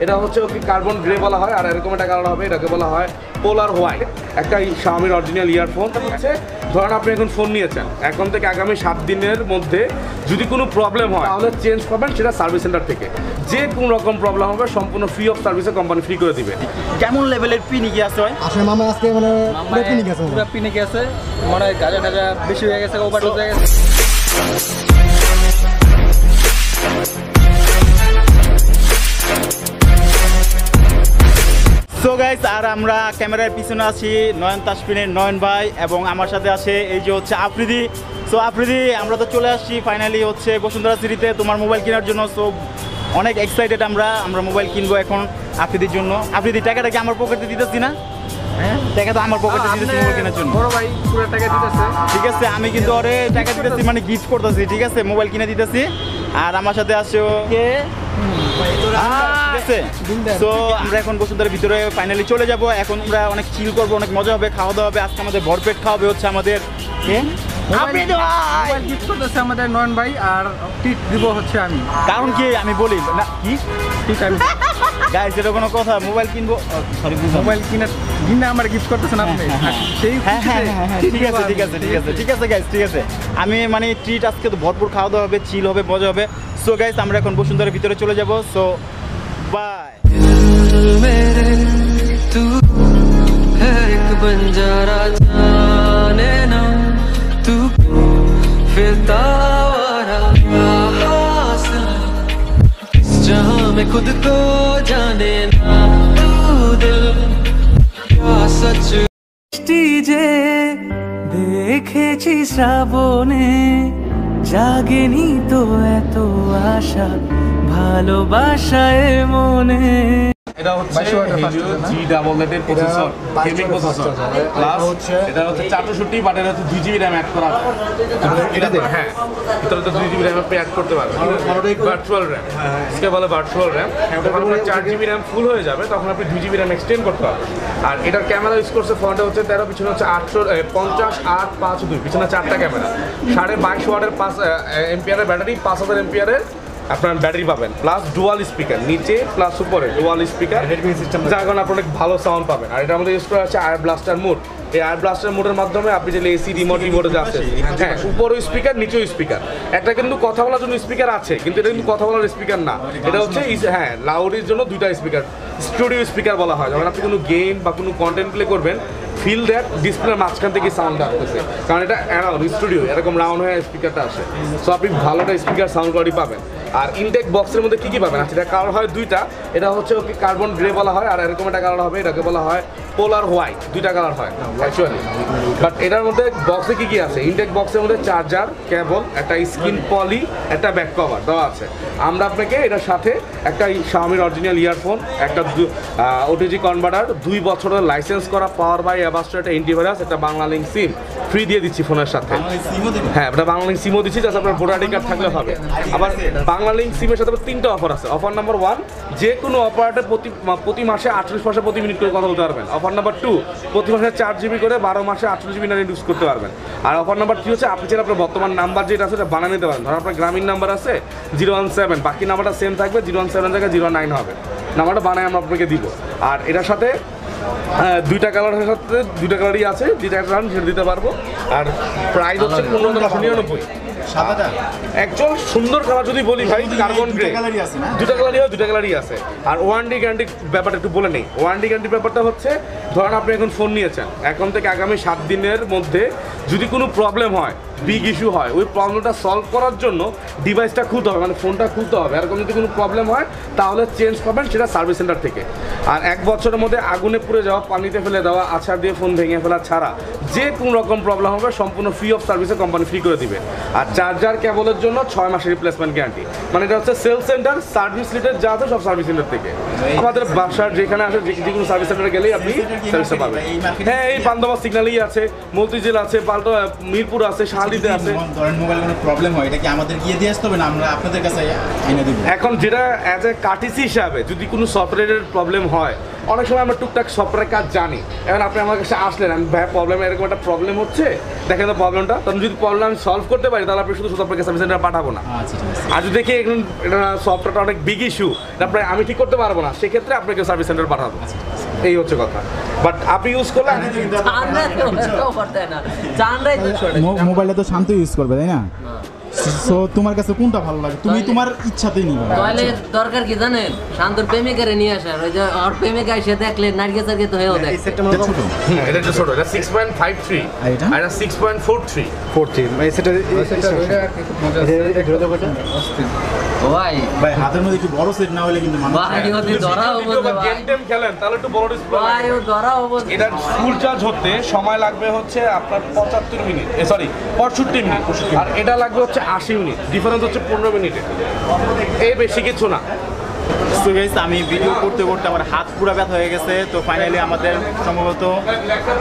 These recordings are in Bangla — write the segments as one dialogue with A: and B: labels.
A: এটা হচ্ছে ওকে কার্বন গ্রে বলা হয়, আর এরকম একটা কালার হবে, এটাকে বলা হয় পোলার হোয়াইট। একটা Xiaomi অরিজিনাল ইয়ারফোন হচ্ছে, ধরেন আপনি এখন ফোন নিয়েছেন, এখন থেকে আগামী 7 দিনের মধ্যে যদি কোনো প্রবলেম হয় তাহলে চেঞ্জ পাবেন সেটা সার্ভিস সেন্টার থেকে। যে কোনো রকম প্রবলেম হবে সম্পূর্ণ ফ্রি অফ সার্ভিসে কোম্পানি ফ্রি করে দিবে।
B: কেমন লেভেলের পিনিকি আছে ভাই?
C: আসলে মামা আজকে মানে পুরো পিনিকি আছে,
D: পুরো পিনিকি আছে, মনে হয় গাজা টাজা বেশি হয়ে গেছে, ওভারডোজ হয়ে গেছে।
B: সো গাইস, আর আমরা ক্যামেরার পিছনে আছি নয়ন তাসফিনের নয়ন ভাই, এবং আমার সাথে আছে এই যে হচ্ছে আফ্রিদি। সো আফ্রিদি, আমরা তো চলে আসছি ফাইনালি হচ্ছে বসুন্ধরা সিটিতে তোমার মোবাইল কেনার জন্য। সো অনেক এক্সাইটেড আমরা মোবাইল কিনবো এখন আফ্রিদির জন্য। আফ্রিদি, টাকাটা কি আমার পকেটে দিতেছি না? হ্যাঁ, টাকা তো আমার পকেটে দিতেছি মোবাইল কেনার জন্য।
D: বড় ভাই পুরো টাকা দিতেছে।
B: ঠিক আছে, আমি কিন্তু ওরে টাকা দিতেছি, মানে গিফট করতেছি, ঠিক আছে, মোবাইল কিনে দিতেছি। আর আমার সাথে আছে ওকে, ঠিক আছে। তো আমরা এখন বসুন্ধরার ভিতরে ফাইনালি চলে যাব। এখন আমরা অনেক চিল করবো, অনেক মজা হবে, খাওয়া দাওয়া হবে। আজকে আমাদের ভরপেট খাওয়াবে হচ্ছে আমাদের
D: মোবাইল গিফট করতেছে আমাদের নয়ন ভাই, আর ট্রিট দিব হচ্ছে আমি।
B: কারণ কি আমি বলি না কি
D: ঠিক আছে
B: গাইস, এটা কোনো কথা? মোবাইল কিনবো, সরি,
D: মোবাইল কিনে আমার গিফট করতেছেন আপনি। সেই
B: হ্যাঁ হ্যাঁ হ্যাঁ, ঠিক আছে ঠিক আছে ঠিক আছে ঠিক আছে গাইস, ঠিক আছে। আমি মানে ট্রিট আজকে তো ভরপুর খাওয়া দাওয়া হবে, চিল হবে, মজা হবে। সো গাইস, আমরা এখন বসুন্ধরার ভিতরে চলে যাব। So bye.
E: तू है एक बंजारा जाने ना तू फिरता आवारा हासिल इस जहां में खुद को जाने ना तू दिल क्या सच
F: যে দেখেছি শ্রাবণে জাগেনি তো এত আশা ভালোবাসায় মনে।
A: এটা হচ্ছে G88 এর প্রসেসর, গেমিং প্রসেসর, প্লাস এটা হচ্ছে 460, বাট এটা হচ্ছে 2GB RAM অ্যাড করা আছে। এটাতে হ্যাঁ, ভিতরে তো 2GB RAM আপনি অ্যাড করতে পারবেন, ভার্চুয়াল RAM, এটাকে বলে ভার্চুয়াল RAM। যখন আপনার 4GB RAM ফুল হয়ে যাবে তখন আপনি 2GB RAM এক্সটেন্ড করতে পারবেন। আর এটার ক্যামেরা ইউজ করছে, ফ্রন্টে হচ্ছে 13, পিছনে হচ্ছে 50-8-5-2, পিছনে 4টা ক্যামেরা, 22.5 ওয়াটের 5 এম্পিয়ারের ব্যাটারি, 5000 এম্পিয়ারের আপনার ব্যাটারি পাবেন, প্লাস ডুয়াল স্পিকার, নিচে প্লাস উপরে ডুয়াল স্পিকার, যার কারণে আপনি অনেক ভালো সাউন্ড পাবেন। আর এটা আমাদের ইউজ করা হচ্ছে এয়ার ব্লাস্টার মোড। এই এয়ার ব্লাস্টার মোডের মাধ্যমে আপনি যে এসি রিমোটে যাচ্ছে, হ্যাঁ, উপরেও স্পিকার, নিচেও স্পিকার। একটা কিন্তু কথা বলার জন্য স্পিকার আছে, কিন্তু এটা কিন্তু কথা বলার স্পিকার না, এটা হচ্ছে হ্যাঁ লাউডের জন্য 2টা স্পিকার, স্টুডিও স্পিকার বলা হয়। যখন আপনি কোনো গেম বা কোনো কন্টেন্ট প্লে করবেন, ফিল দ্যাট ডিসপ্লের মাঝখান থেকে সাউন্ড আসতেছে, কারণ এটা অ্যারাউন্ড স্টুডিও এরকম রাউন্ড হয়ে স্পিকারটা আসে। সো আপনি ভালোটা স্পিকার সাউন্ড কোয়ালিটি পাবেন। আর ইনটেক বক্সের মধ্যে কী কী পাবেন? আচ্ছা, এটা কালার হয় 2টা, এটা হচ্ছে ওকে কার্বন গ্রে বলা হয়, আর এরকম একটা কালার হবে, এটাকে বলা হয় পোলার হোয়াইট। 2টা কালার হয় অ্যাকচুয়ালি। বাট এটার মধ্যে বক্সে কী কী আছে? ইনটেক বক্সের মধ্যে চার্জার, কেবল, একটা স্কিন পলি, একটা ব্যাক কভার দেওয়া আছে। আমরা আপনাকে এটার সাথে একটা Xiaomi অরিজিনাল ইয়ারফোন, একটা OTG কনভার্টার, 2 বছরের লাইসেন্স করা পাওয়ার বাই অ্যাভাস্টার, একটা অ্যান্টিভাইরাস, একটা বাংলালিংক সিম ফ্রি দিয়ে দিচ্ছি ফোনের সাথে। হ্যাঁ, এটা বাংলালিংক সিমও দিচ্ছি, জাস্ট আপনার ভোটার আইডি কার্ড থাকলে হবে। আবার বাংলালিংক সিমের সাথে 3টা অফার আছে। অফার নাম্বার 1, যে কোনো অপারেটর প্রতি মাসে 48 পয়সা প্রতি মিনিট করে কথা বলতে পারবেন। অফার নাম্বার 2, প্রতি মাসে 4GB করে 12 মাসে 48GB নেট ইউজ করতে পারবেন। আর অফার নাম্বার 3 হচ্ছে, আপনি চাইলে আপনার বর্তমান নাম্বার যেটা আছে সেটা বানিয়ে নিতে পারেন। ধরুন আপনার গ্রামীণ নাম্বার আছে 017, বাকি নাম্বারটা সেম থাকবে, 017 জায়গায় 09 হবে, নাম্বারটা বানায় আমরা আপনাকে দিব। আর এটার সাথে 2টা কালারের সাথে 2টা কালারই আছে, যেটা একটা সেটা দিতে পারবো। আর প্রাইস হচ্ছে 1599। একদম সুন্দর কালার যদি বলি ভাই, কার্বন গ্রে, 2টা কালারই আছে। আর ওয়ারেন্টি গ্যারান্টি ব্যাপারটা একটু বলে নেই। ওয়ারেন্টি গ্যারান্টি ব্যাপারটা হচ্ছে, ধরেন আপনি এখন ফোন নিয়েছেন, এখন থেকে আগামী 7 দিনের মধ্যে যদি কোনো প্রবলেম হয়, বিগ ইস্যু হয়, ওই প্রবলেমটা সলভ করার জন্য ডিভাইসটা খুলতে হবে, মানে ফোনটা খুলতে হবে। এরকম যদি কোনো প্রবলেম হয় তাহলে চেঞ্জ পাবেন সেটা সার্ভিস সেন্টার থেকে। আর 1 বছরের মধ্যে আগুনে পুড়ে যাওয়া, পানিতে ফেলে দেওয়া, আছাড় দিয়ে ফোন ভেঙে ফেলা ছাড়া যে কোনো রকম প্রবলেম হবে সম্পূর্ণ ফ্রি অফ সার্ভিসে কোম্পানি ফ্রি করে দিবে। আর চার্জার কেবলের জন্য 6 মাসের রিপ্লেসমেন্ট গ্যারান্টি। মানে এটা হচ্ছে সেল সেন্টার, সার্ভিস রিলেটেড যা আছে সব সার্ভিস সেন্টার থেকে। আমাদের বাসার যেখানে আসে, যে কোনো সার্ভিস সেন্টারে গেলেই আপনি সার্ভিসটা পাবেন। হ্যাঁ, এই পান্দাবা সিগন্যালেই আছে, মতিঝিল আছে, পাল্টো মিরপুর আছে, শাহালিতে আছে।
B: মোবাইল কোনো প্রবলেম হয়, এটা কি আমাদের গিয়ে দিয়ে আসতে হবে না আমরা আপনাদের কাছে এনে দেব?
A: এখন যেটা অ্যাজ এ কাটিসি হিসাবে যদি কোনো সফটওয়্যারের প্রবলেম হয়, অনেক সময় আমরা টুকটাক সফটওয়্যারের কাজ জানি। এখন আপনি আমার কাছে আসলেন, আমি ভাই প্রবলেম এরকম একটা প্রবলেম হচ্ছে, দেখেন তো প্রবলেমটা, তখন যদি প্রবলেম আমি সলভ করতে পারি তাহলে আপনি শুধু আপনাকে সার্ভিস সেন্টার পাঠাবো না। আর যদি দেখি এখন এটা সফটওয়্যারটা অনেক বিগ ইস্যু, তারপরে আমি ঠিক করতে পারবো না, সেক্ষেত্রে আপনাকে সার্ভিস সেন্টার পাঠাবো। এই হচ্ছে কথা। বাট আপনি ইউজ করলে
B: মোবাইলটা তো শান্ত ইউজ করবে, তাই না? সো তোমার কাছে কোনটা ভালো লাগে, তুমি তোমার ইচ্ছাতেই নিবে।
G: তাহলে দরকার কি জানেন, শান্তর প্রেমিকারে নিয়ে আসার, ওই যে ওর প্রেমিকা এসে দেখলে নারকেল সার্কেল তো হয়েও দেয়।
A: এটা একটু ছোট, এটা 6.53 আর এটা 6.43
C: এই সেটা
G: ভাই
B: ভাই হাতের মধ্যে একটু বড় সেট না হলে কিন্তু মানুষ
G: ভাই ওদি ধরাও বলতে ভাই
A: গেম টেম খেলেন তাহলে একটু বড় ডিসপ্লে
G: ভাই ও ধরাও বলতে।
A: এটা ফুল চার্জ হতে সময় লাগবে হচ্ছে আপনার 75 মিনিট, সরি 65 মিনিট, আর এটা লাগবে হচ্ছে 80 মিনিট, ডিফারেন্স হচ্ছে 15 মিনিটে, এই বেশি কিছু না।
B: সো গাইস, আমি ভিডিও করতে করতে আমার হাত পুরো ব্যথা হয়ে গেছে। তো ফাইনালি আমাদের সম্ভবত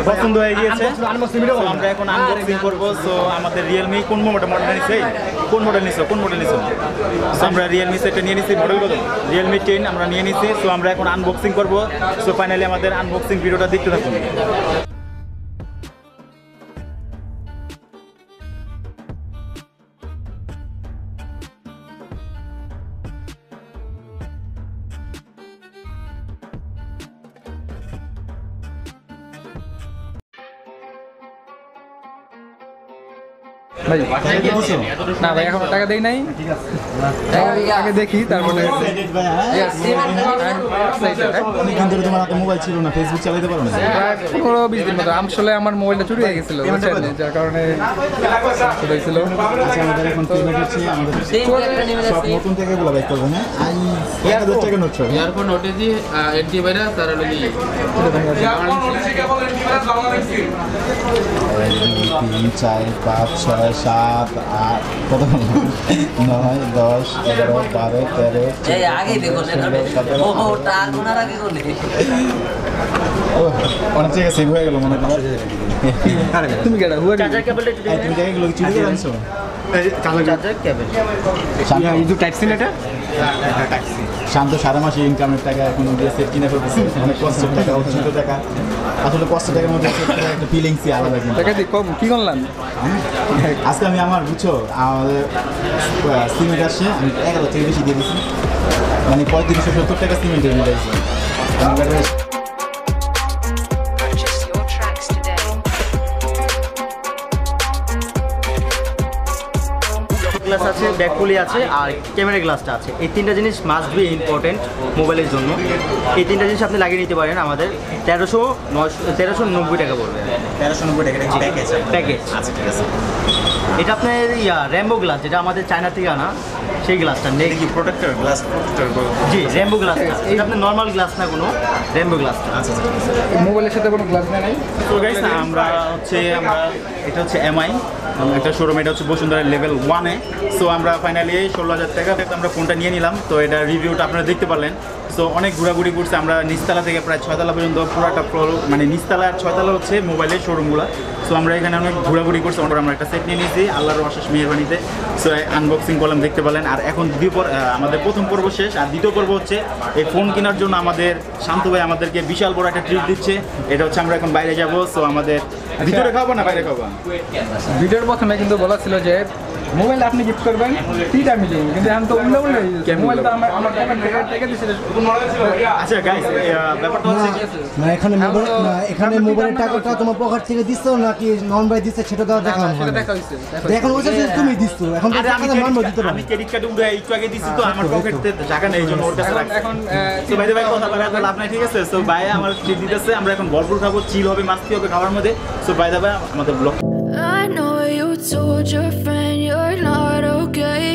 B: পছন্দ হয়ে গিয়েছে। So, আমরা এখন আনবক্সিং করব। সো আমাদের রিয়েলমি কোন মডেল নিছে, কোন মডেল নিছো? সো আমরা রিয়েলমি সেটটা নিয়ে নিছি, মডেল কত? রিয়েলমি 10 আমরা নিয়ে নিছি। সো আমরা এখন আনবক্সিং করব। সো ফাইনালি আমাদের আনবক্সিং ভিডিওটা দেখতে থাকুন।
D: ভাই না ভাই এখন টাকা দেই নাই, আগে দেখি তারপরে।
B: তোমার হাতে মোবাইল ছিল না, ফেসবুক চালাতে পারো না?
D: প্রায় 15-20 দিন মতো। আসলে আমার মোবাইলটা চুরি হয়ে গেছিল, যার কারণে হয়েছিল।
B: আচ্ছা, আমাদের এখন পেমেন্ট হচ্ছে, আমাদের সব নতুন থেকে গুলো বাইক করবে না। আই 1000 টাকা নোট হবে।
G: ইয়ারফোন ওটে দি অ্যান্টিভাইরাস তার হলো কি
B: 3, 4, 5, 6, 7, 8 কত 9, 10, 11, 12, 13
G: এই আগে দেখো না ও টার কোনার আগে কোনে
B: অনেক জায়গায় সেভ হয়ে গেল মনে হয়।
D: তুমি কেডা হুয়া
B: চার্জার কেবলটা তুমি জায়গাগুলো চুরি করে আনছো?
G: চার্জার কেবল
B: শান্ত সারা মাসে ইনকামের টাকা এখন সেট কিনে ফেলতেছে, অনেক কষ্টের টাকা, অর্জিত টাকা। আসলে কষ্টের টাকার মধ্যে একটা ফিলিংসই আলাদা। কিন্তু
D: টাকা দিয়ে কম কি করলাম
B: আজকে আমি আমার বুঝছো আমাদের সিমেন্ট আসছে, আমি 11 থেকে বেশি দিয়ে দিচ্ছি, মানে 3570 টাকা সিমেন্টের বিল আছে।
H: Purchase your tracks today.
B: Glass আছে, ব্যাকপুলি আছে, আর ক্যামেরা গ্লাসটা আছে। এই তিনটা জিনিস মাস্ট বি ইম্পর্টেন্ট মোবাইলের জন্য। এই তিনটা জিনিস আপনি লাগিয়ে নিতে পারেন। আমাদের 1390 টাকা পড়বে। 1390 টাকা প্যাকেজ। আচ্ছা ঠিক আছে। এটা আপনার র্যাম্বো গ্লাস, যেটা আমাদের চায়না থেকে আনা সেই গ্লাসটা নেই কি প্রোটেক্টর গ্লাস, জি র্যাম্বো গ্লাস। এটা আপনার নর্মাল গ্লাস না, কোনো র্যাম্বো গ্লাসটা। আচ্ছা
D: মোবাইলের সাথে কোনো গ্লাস নাই।
B: তো গাইস, আমরা এটা হচ্ছে এমআই একটা শোরুম, এটা হচ্ছে বসুন্ধরা লেভেল 1-এ। সো আমরা ফাইনালি 16,000 টাকা আমরা ফোনটা নিয়ে নিলাম। তো এটা রিভিউটা আপনারা দেখতে পারলেন। সো অনেক ঘোরাঘুরি করছে আমরা, নিচতলা থেকে প্রায় 6তলা পর্যন্ত পুরোটা ফ্লোর, মানে নিচতলা আর 6তলা হচ্ছে মোবাইলের শোরুমগুলো। সো আমরা এখানে অনেক ঘোরাঘুরি করছি। আমরা একটা সেট নিয়ে নিয়েছি আল্লাহর অশেষ মেহেরবানিতে। সো আনবক্সিং করলাম, দেখতে পেলেন। আর এখন আমাদের প্রথম পর্ব শেষ, আর দ্বিতীয় পর্ব হচ্ছে এই ফোন কেনার জন্য আমাদের শান্ত ভাই আমাদেরকে বিশাল বড় একটা ট্রিট দিচ্ছে। এটা হচ্ছে আমরা এখন বাইরে যাব। সো আমাদের ভিতরে খাবো না বাইরে খাবো?
D: ভিডিওর প্রথমে কিন্তু বলা ছিল যে মোবাইল আপনি গিফট করবেন, তিনটা আমি দেবো, কিন্তু এখন তো উল্টো উল্টো মোবাইল তো আমার টাকা দিয়েছিল।
B: আচ্ছা গাইস, ব্যাপারটা হচ্ছে
C: না এখানে মোবাইল না, এখানে মোবাইলের টাকাটা তোমার পকেট থেকে দিছো নাকি নন ভাই দিচ্ছে সেটা তো দেখানো হয়।
D: দেখা হয়েছে
C: এখন ওই যে তুমি দিছো, এখন তো টাকাটা মানবো দিতে পারো।
B: আমি ক্রেডিট কার্ডে উড়ে একটু আগে দিছি, তো আমার পকেটে টাকা নেই, এই জন্য ওর কাছে রাখছি।
D: এখন
B: তো ভাই কথা বলে এত লাভ নাই, ঠিক আছে? সো ভাই আমার ট্রিট দিতেছে, আমরা এখন ভরপুর খাবো, চিল হবে, মাস্তি হবে খাওয়ার মধ্যে। সো ভাই দাদা আমাদের blog.
H: I know you told your friend you're not okay.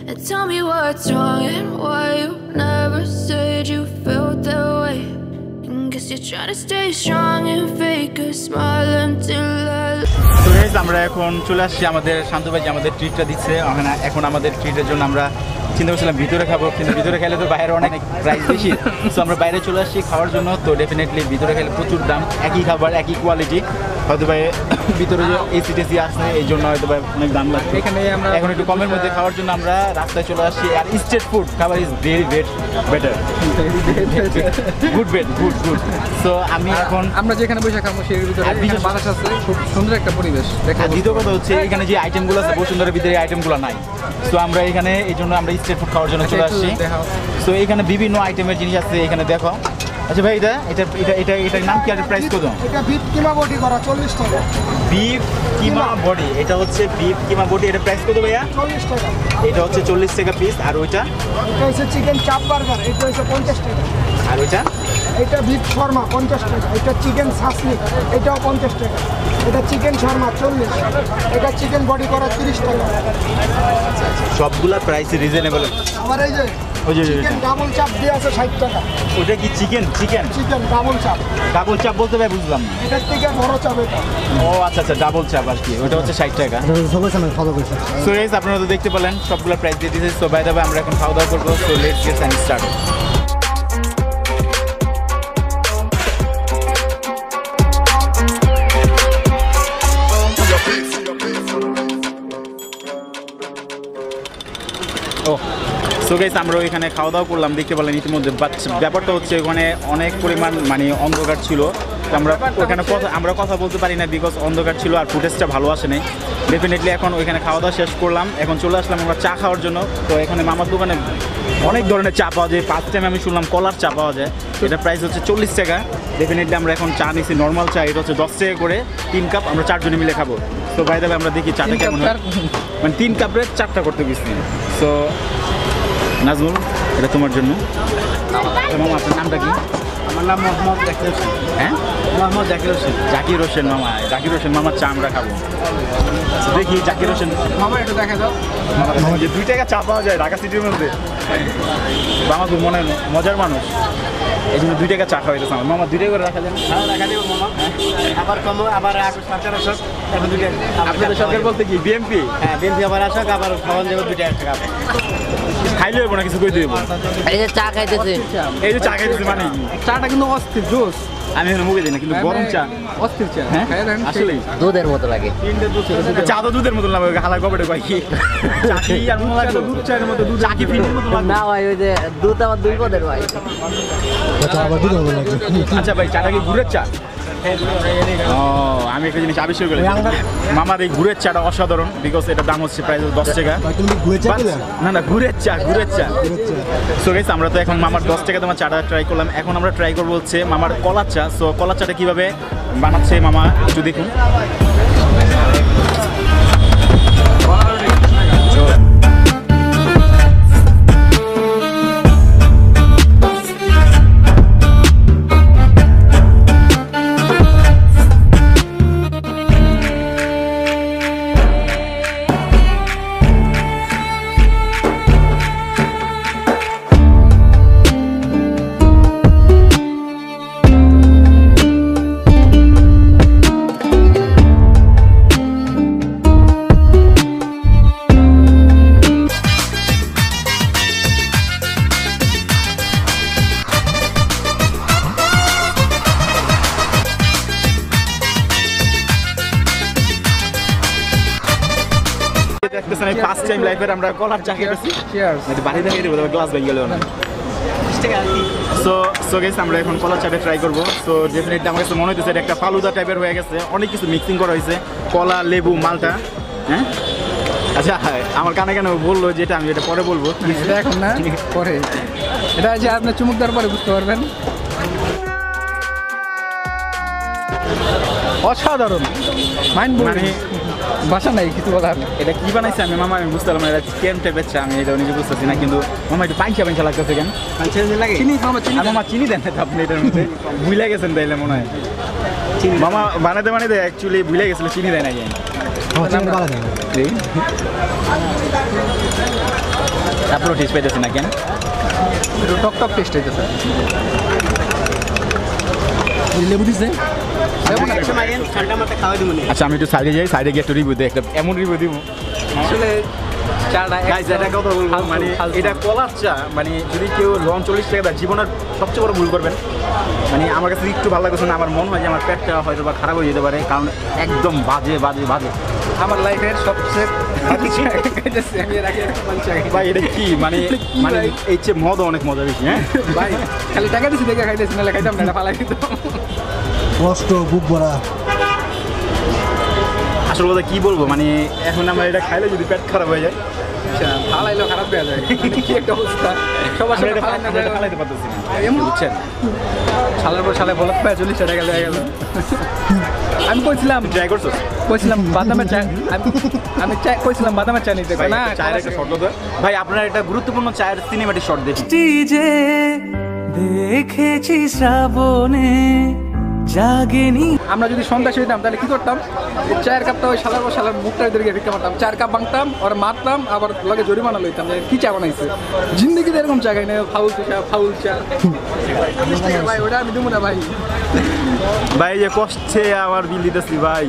H: And tell me what's wrong and why you never said you felt that way. And guess you're trying to stay strong and fake a smile until I
B: তো গাইস, আমরা এখন চলে আসছি আমাদের শান্ত ভাই যে আমাদের ট্রিটটা দিচ্ছে। এখন আমাদের ট্রিটের জন্য আমরা চিন্তা করছিলাম ভিতরে খাবো, কিন্তু ভিতরে খেলে তো বাইরে অনেক প্রাইস বেশি। সো আমরা বাইরে চলে আসছি খাওয়ার জন্য। তো ডেফিনেটলি ভিতরে খেলে প্রচুর দাম, একই খাবার একই কোয়ালিটি, হয়তো ভাই ভিতরে যে এসি টেসি আসছে এই জন্য হয়তো ভাই অনেক দাম লাগছে।
D: এখানে আমরা
B: এখন একটু কমের মধ্যে খাওয়ার জন্য আমরা রাস্তায় চলে আসছি। আর স্ট্রিট ফুড খাবার is very better, good good. So আমি এখন
D: আমরা যেখানে বসে খাবো সেই ভিতরে এখানে বাতাস আছে, খুব সুন্দর একটা পরিবেশ দেখা।
B: দ্বিতীয় কথা হচ্ছে এখানে যে আইটেমগুলো আছে বসুন্ধরার ভিতরে আইটেমগুলো নাই। সো আমরা এখানে এই জন্য আমরা স্ট্রিট ফুড খাওয়ার জন্য চলে আসছি। সো এখানে বিভিন্ন আইটেমের জিনিস আছে, এখানে দেখো। আচ্ছা ভাই এটার নাম কি আর প্রাইস কত?
I: এটা বিফ কিমা বডি করা 40 টাকা।
B: বিফ কিমা বডি, এটা হচ্ছে বিফ কিমা বডি, এটা প্রাইস কত ভাইয়া?
I: 40 টাকা।
B: এটা হচ্ছে 40 টাকা পিস। আর ওইটা?
I: এটা হচ্ছে চিকেন চাপ বার্গার, এটা হচ্ছে 50 টাকা।
B: আর ওইটা?
I: এটা বিফ শর্মা 50 টাকা। এটা চিকেন সাসনি, এটাও 50 টাকা। এটা চিকেন শর্মা 40। এটা চিকেন বডি করা 30 টাকা।
B: সবগুলা প্রাইস রিজনেবল।
I: আবার এই যে
B: ওই যে
I: চিকেন ডাবল চাপ দিয়ে আছে 60 টাকা।
B: ওটা কি চিকেন?
I: চিকেন ডাবল চাপ।
B: ডাবল চাপ বলতে ভাই বুঝলাম না।
I: এটার থেকে বড় চাপ এটা।
B: ও আচ্ছা ডাবল চাপ আর কি, ওটা হচ্ছে 60 টাকা।
C: সবাই সামনে ফলো করছে।
B: সো গাইস আপনারা তো দেখতে পেলেন সবগুলো প্রাইস দিয়ে দিয়েছে। সো বাই দ্য ওয়ে আমরা এখন খাওয়া দাওয়া করবো। So let's get and start. ও সো গাইস আমরা এখানে খাওয়া দাওয়া করলাম, দেখতে পেলেন ইতিমধ্যে। বাট ব্যাপারটা হচ্ছে ওখানে অনেক পরিমাণ মানে অন্ধকার ছিল। তো আমরা ওখানে কথা বলতে পারি না বিকজ অন্ধকার ছিল আর ফুটেজটা ভালো আসে নাই। ডেফিনেটলি এখন ওইখানে খাওয়া দাওয়া শেষ করলাম, এখন চলে আসলাম আমরা চা খাওয়ার জন্য। তো এখানে মামার দোকানে অনেক ধরনের চা পাওয়া যায়। ফার্স্ট টাইম আমি শুনলাম কলার চা পাওয়া যায়, এটা প্রাইস হচ্ছে 40 টাকা। ডেফিনেটলি আমরা এখন চা নিছি নর্মাল চা, এটা হচ্ছে 10 টাকা করে 3 কাপ, আমরা 4 জনে মিলে খাবো। তো বাই দ্য ওয়ে আমরা দেখি চাটা কেমন হয়। মানে 3 কাপের 4টা করতে গেছি। সো নাজমুল এটা তোমার জন্য। মামা আপনার নামটা কি?
C: আমার নাম মোহাম্মদ জাকির হোসেন।
B: হ্যাঁ
C: মোহাম্মদ জাকির হোসেন।
B: জাকির হোসেন মামা, জাকির হোসেন মামার চা আমরা খাবো। দেখি জাকির হোসেন
D: মামা একটু দেখা দাও।
B: যে 2 টাকা চা পাওয়া যায় ঢাকা সিটির মধ্যে। মামা খুব মনে মজার মানুষ, এই জন্য 2 টাকা চা খাওয়াইতেছে আমার। মামা 2 টাকা করে রাখা যায়?
C: হ্যাঁ রাখা দেবো মামা। আবার কম, আবার সরকার আসক, তারপর 2 টাকা।
B: আপনাদের সরকার বলতে কি বিএমপি?
C: হ্যাঁ বিএমপি আবার আসক, আবার খাওয়ান যাবে 2 টাকা।
B: খাইলে হইব না, কিছু কই দেবো।
G: এই যে চা খাইতেছে,
B: এই যে চা খাইতেছে মানে কি?
D: চাটা কিন্তু অস্থির জোস।
B: আমি এখন মুখে দিই না, কিন্তু গরম চা
D: অস্থির চা।
B: হ্যাঁ
D: খাই দেন
B: আসলেই
G: দুধের মতো লাগে।
B: চা তো দুধের মতো লাগে, হালা কপড়ে কয় কি চা কি আর মনে লাগলো? দুধ চায়ের মতো দুধ চা কি ফিন্ডির মতো লাগলো?
G: না ভাই, ওই যে দুধ আমার 2 পদের ভাই।
B: আচ্ছা ভাই চাটা কি গুড়ের চা? ও আমি একটা জিনিস আবিষ্কার করেছি, মামার এই গুড়ের চাটা অসাধারণ। বিকজ এটার দাম হচ্ছে প্রায় 10 টাকা। না গুড়ের চা। সো গাইস আমরা তো এখন মামার 10 টাকা তোমার চাটা ট্রাই করলাম। এখন আমরা ট্রাই করবো হচ্ছে মামার কলার চা। সো কলার চাটা কিভাবে বানাচ্ছে মামা একটু দেখুন। ফার্স্ট টাইম লাইফের আমরা কলার চা খেয়েছি। বাড়িতে খেয়ে দেবো, গ্লাস ভেঙে গেল না। সো গাইস আমরা এখন কলার চাটা ট্রাই করবো। সো ডেফিনেটলি আমার কাছে মনে হচ্ছে এটা একটা ফালুদা টাইপের হয়ে গেছে, অনেক কিছু মিক্সিং করা হয়েছে, কলা লেবু মালটা। হ্যাঁ আচ্ছা আমার কানে কেন বললো যেটা আমি এটা পরে বলবো,
D: এটা এখন না পরে। এটা যে আপনার চুমুক দেওয়ার পরে বুঝতে পারবেন। অসাধারণ, মাইন্ড মানে ভাষা নাই কিছু বলার।
B: এটা কি বানাইছে আমি মামা আমি বুঝতে পারলাম না, এটা চিকেন টাইপের চা, আমি এটা নিজে বুঝতেছি না। কিন্তু মামা একটু পাঞ্চা লাগতেছে কেন?
D: চিনি মামা, চিনি
B: মামা চিনি দেন না আপনি এটার মধ্যে? ভুলে গেছেন তাইলে মনে হয়। মামা বানাতে অ্যাকচুয়ালি ভুলে গেছিল চিনি দেয় না কেন? তারপরও টেস্ট পাইতেছে না কেন?
D: টক টক টেস্ট হইতেছে।
C: লেবু দিছে।
B: আচ্ছা আমি একটু সাইডে যাই, সাইডে গিয়ে একটু রিভিউ দিই, একটা এমন রিভিউ দিব
D: আসলে চাটা
B: গাইস এটা কথা বলবো মানে এটা কলার চা মানে যদি কেউ লং 40 টাকা দেয় জীবনের সবচেয়ে বড় ভুল করবেন। মানে আমার কাছে একটু ভালো লাগছে না, আমার মনে হয় যে আমার পেটটা হয়তো বা খারাপ হয়ে যেতে পারে, কারণ একদম বাজে বাজে বাজে।
D: আমার লাইফের সবচেয়ে
B: ভাই এটা কি মানে মানে এই চেয়ে মদ অনেক মজা বেশি। হ্যাঁ
D: ভাই খালি টাকা দিছি দেখে খাইতেছি, নাহলে খাইতাম না, ফালাই দিতাম।
C: কষ্ট বুক ভরা।
B: আসল কথা কি বলবো, মানে এখন আমরা এটা খাইলে যদি পেট খারাপ হয়ে যায়,
D: ফালাইলেও খারাপ হয়ে যায়, কি একটা অবস্থা। সবার সাথে
B: ফালাইতে পারতেছি না, বুঝছেন?
D: সালের পর সালে বলত পায় 40 টাকা হয়ে গেল। আমি কইছিলাম
B: ট্রাই করছো?
D: কইছিলাম বাদামের চা, আমি কইছিলাম বাদামের চা নিতে, না
B: চায়ের একটা শর্ট দাও ভাই। আপনারা একটা গুরুত্বপূর্ণ চায়ের সিনেমাটিক শর্ট দেখুন।
F: যে দেখেছি শ্রাবণে জাগেনি।
D: আমরা যদি সন্ধ্যা হইতাম তাহলে কি করতাম, চায়ের কাপটা ওই শালার পর শালার মুখটা দিকে ভিক্ষা মারতাম, 4 কাপ ভাঙতাম আর মারতাম, আবার লগে জরিমানা লইতাম যে কি চা বানাইছে। জিন্দগিতে এরকম চা খাই না, ফাউল চা। ভাই ওটা আমি দেবো না ভাই।
B: ভাই যে কষ্টে আমার বিল দিতেছি ভাই।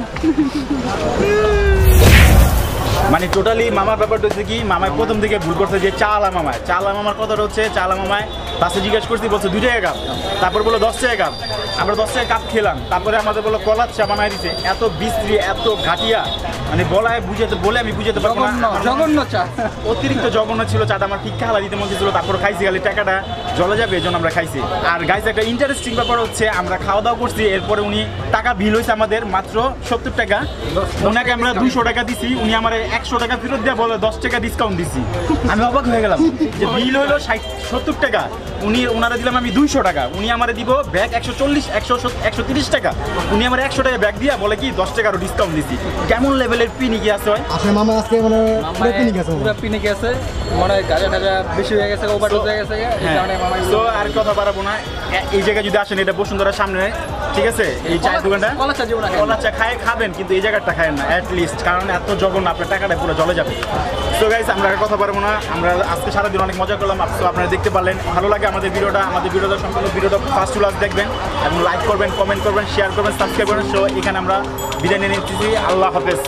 B: মানে টোটালি মামার ব্যাপারটা হচ্ছে কি, মামায় প্রথম থেকে ভুল করছে যে চালা মামার কথাটা হচ্ছে চালা মামায় পাশে জিজ্ঞেস করছি, বলছে 2 টাকা কাপ, তারপর বললো 10 টাকা কাপ। আমরা 10 টাকা কাপ খেলাম, তারপরে আমাদের বললো কলার চা বানাই দিছে। এত বিশ্রী এত ঘাটিয়া, মানে বলে আমি বুঝাতে পারবো না।
D: জঘন্য চা,
B: অতিরিক্ত জঘন্য ছিল চাটা, আমার ঠিক খালা দিতে মন ছিল। তারপর খাইছি, খালি টাকাটা জলে যাবে এই জন্য আমরা খাইছি। আর গাইস একটা ইন্টারেস্টিং ব্যাপার হচ্ছে, আমরা খাওয়া দাওয়া করছি, এরপরে উনি টাকা বিল হয়েছে আমাদের মাত্র 70 টাকা। ওনাকে আমরা 200 টাকা দিছি, উনি আমার 100 টাকা ফেরত দিয়ে বলে 10 টাকা ডিসকাউন্ট দিছি। আমি অবাক হয়ে গেলাম যে বিল হলো 70 টাকা, ওনারা দিলাম আমি 200 টাকা, উনি আমারে দিব ব্যাগ 130 টাকা, উনি আমার 100 টাকা ব্যাগ দিয়া বলে কি 10 টাকারও ডিসকাউন্ট দিছি। কেমন লেভেলের পিনিকি আছে হয়
C: আসলে মামা আজকে মানে পুরো পিনিক আছে,
D: পুরো পিনিক আছে, মনে হয় গাজা বেশি হয়ে গেছে, ওভারডোজ হয়ে গেছে। এই কারণে মামা
B: তো আর কথা বাড়াবো না, এই জায়গায় যদি আসেন, এটা বসুন্ধরার সামনে, ঠিক আছে? এই চায়ের দোকানটা কলা চা খাবেন, কিন্তু এই জায়গাটা খায়েন না অ্যাটলিস্ট, কারণ এত জঘন্য, আপনার টাকাটা পুরো জলে যাবে। তো গাইস আমরা আর কথা পারবো না, আমরা আজকে সারাদিন অনেক মজা করলাম। তো আপনারা দেখতে পারলেন, ভালো লাগে আমাদের ভিডিওটা সম্পূর্ণ ভিডিওটা ফার্স্ট টু লাস্ট দেখবেন এবং লাইক করবেন, কমেন্ট করবেন, শেয়ার করবেন, সাবস্ক্রাইব করবেন। সো এখানে আমরা বিদায় নিয়ে নিচ্ছি, আল্লাহ হাফেজ।